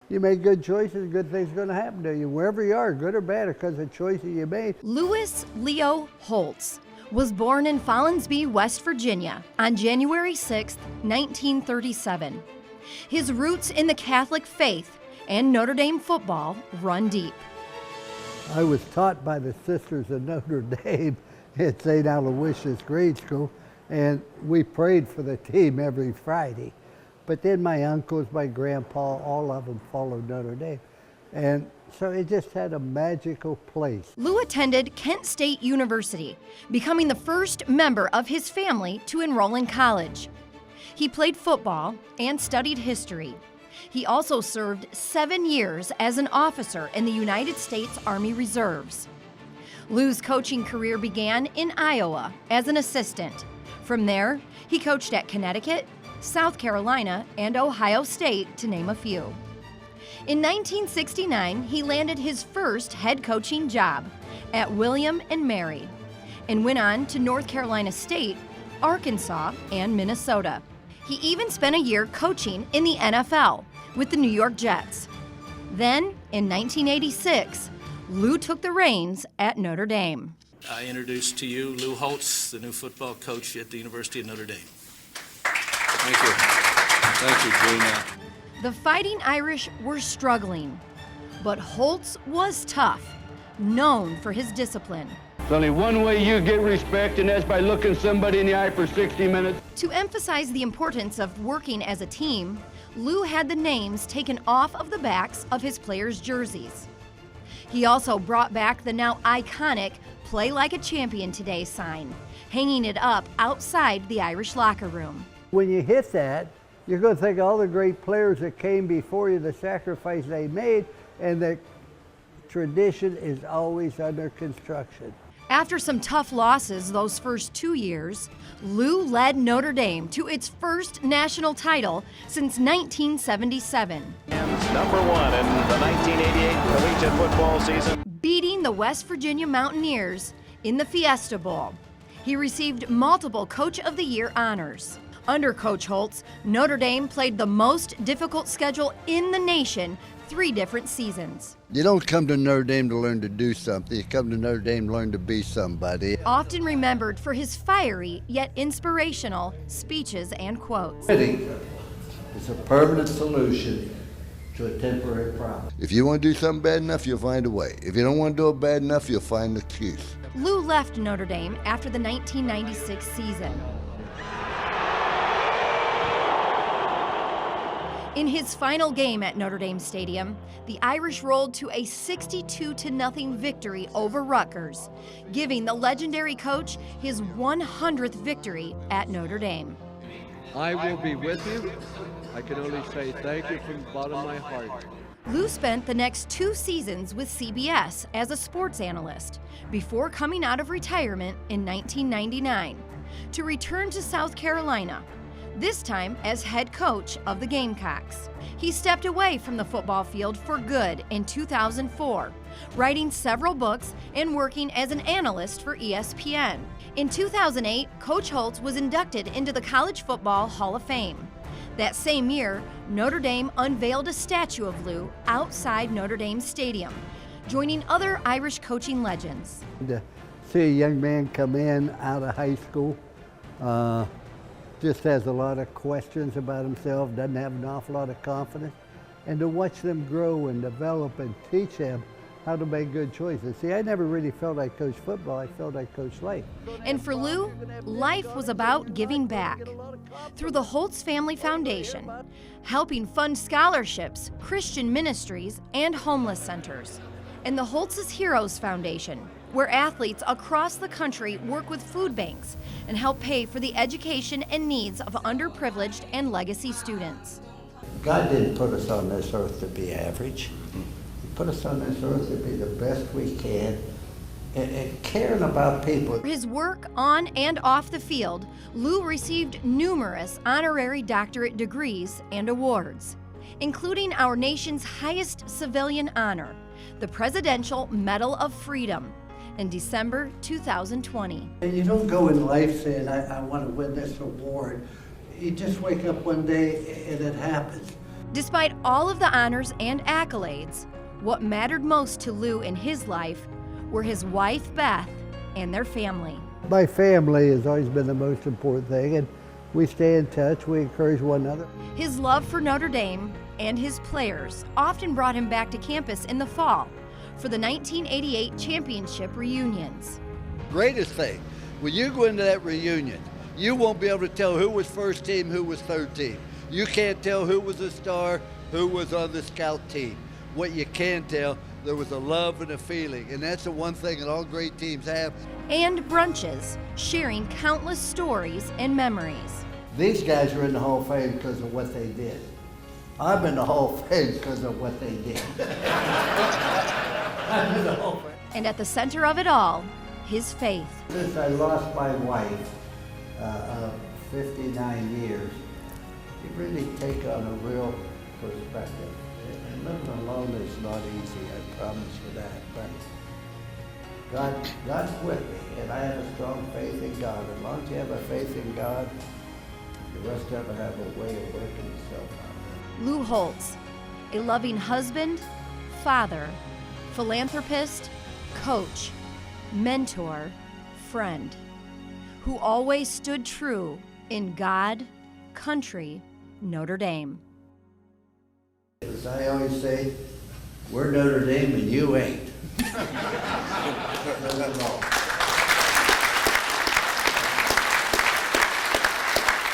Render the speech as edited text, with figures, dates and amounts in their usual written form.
you make good choices, good things are going to happen to you, wherever you are, good or bad, because of choices you made. Louis Leo Holtz was born in Follinsby, West Virginia on January 6, 1937. His roots in the Catholic faith and Notre Dame football run deep. I was taught by the sisters of Notre Dame at St. Aloysius Grade School, and we prayed for the team every Friday. But then my uncles, my grandpa, all of them followed Notre Dame. And so it just had a magical place. Lou attended Kent State University, becoming the first member of his family to enroll in college. He played football and studied history. He also served 7 years as an officer in the United States Army Reserves. Lou's coaching career began in Iowa as an assistant. From there, he coached at Connecticut, South Carolina, and Ohio State, to name a few. In 1969, he landed his first head coaching job at William & Mary and went on to North Carolina State, Arkansas, and Minnesota. He even spent a year coaching in the NFL with the New York Jets. Then, in 1986, Lou took the reins at Notre Dame. I introduce to you Lou Holtz, the new football coach at the University of Notre Dame. Thank you. Thank you, Gina. The Fighting Irish were struggling, but Holtz was tough, known for his discipline. There's only one way you get respect, and that's by looking somebody in the eye for 60 minutes. To emphasize the importance of working as a team, Lou had the names taken off of the backs of his players' jerseys. He also brought back the now iconic "Play Like a Champion Today" sign, hanging it up outside the Irish locker room. When you hit that, you're going to think of all the great players that came before you, the sacrifice they made, and the tradition is always under construction. After some tough losses those first 2 years, Lou led Notre Dame to its first national title since 1977. Number one in the 1988 collegiate football season. Beating the West Virginia Mountaineers in the Fiesta Bowl. He received multiple Coach of the Year honors. Under Coach Holtz, Notre Dame played the most difficult schedule in the nation 3 different seasons. You don't come to Notre Dame to learn to do something. You come to Notre Dame to learn to be somebody. Often remembered for his fiery yet inspirational speeches and quotes. Quitting is a permanent solution to a temporary problem. If you want to do something bad enough, you'll find a way. If you don't want to do it bad enough, you'll find an excuse. Lou left Notre Dame after the 1996 season. In his final game at Notre Dame Stadium, the Irish rolled to a 62-0 victory over Rutgers, giving the legendary coach his 100th victory at Notre Dame. I will be with you. I can only say thank you from the bottom of my heart. Lou spent the next 2 seasons with CBS as a sports analyst before coming out of retirement in 1999 to return to South Carolina, this time as head coach of the Gamecocks. He stepped away from the football field for good in 2004, writing several books and working as an analyst for ESPN. In 2008, Coach Holtz was inducted into the College Football Hall of Fame. That same year, Notre Dame unveiled a statue of Lou outside Notre Dame Stadium, joining other Irish coaching legends. To see a young man come in out of high school, just has a lot of questions about himself, doesn't have an awful lot of confidence, and to watch them grow and develop and teach them how to make good choices. See, I never really felt I coached football, I felt I coached life. And for Lou, life was about giving back. Through the Holtz Family Foundation, helping fund scholarships, Christian ministries, and homeless centers. And the Holtz's Heroes Foundation, where athletes across the country work with food banks and help pay for the education and needs of underprivileged and legacy students. God didn't put us on this earth to be average. He put us on this earth to be the best we can and caring about people. For his work on and off the field, Lou received numerous honorary doctorate degrees and awards, including our nation's highest civilian honor, the Presidential Medal of Freedom, in December 2020. And you don't go in life saying, I want to win this award. You just wake up one day and it happens. Despite all of the honors and accolades, what mattered most to Lou in his life were his wife, Beth, and their family. My family has always been the most important thing, and we stay in touch, we encourage one another. His love for Notre Dame and his players often brought him back to campus in the fall for the 1988 championship reunions. Greatest thing, when you go into that reunion, you won't be able to tell who was first team, who was third team. You can't tell who was a star, who was on the scout team. What you can tell, there was a love and a feeling, and that's the one thing that all great teams have. And brunches, sharing countless stories and memories. These guys are in the Hall of Fame because of what they did. I'm in the Hall of Fame because of what they did. I'm in the Hall of Fame. And at the center of it all, his faith. Since I lost my wife of 59 years, you really take on a real perspective. And living alone is not easy, I promise you that. But God's with me, and I have a strong faith in God. As long as you have a faith in God, the rest of it have a way of working itself out. Lou Holtz, a loving husband, father, philanthropist, coach, mentor, friend, who always stood true in God, country, Notre Dame. As I always say, we're Notre Dame and you ain't.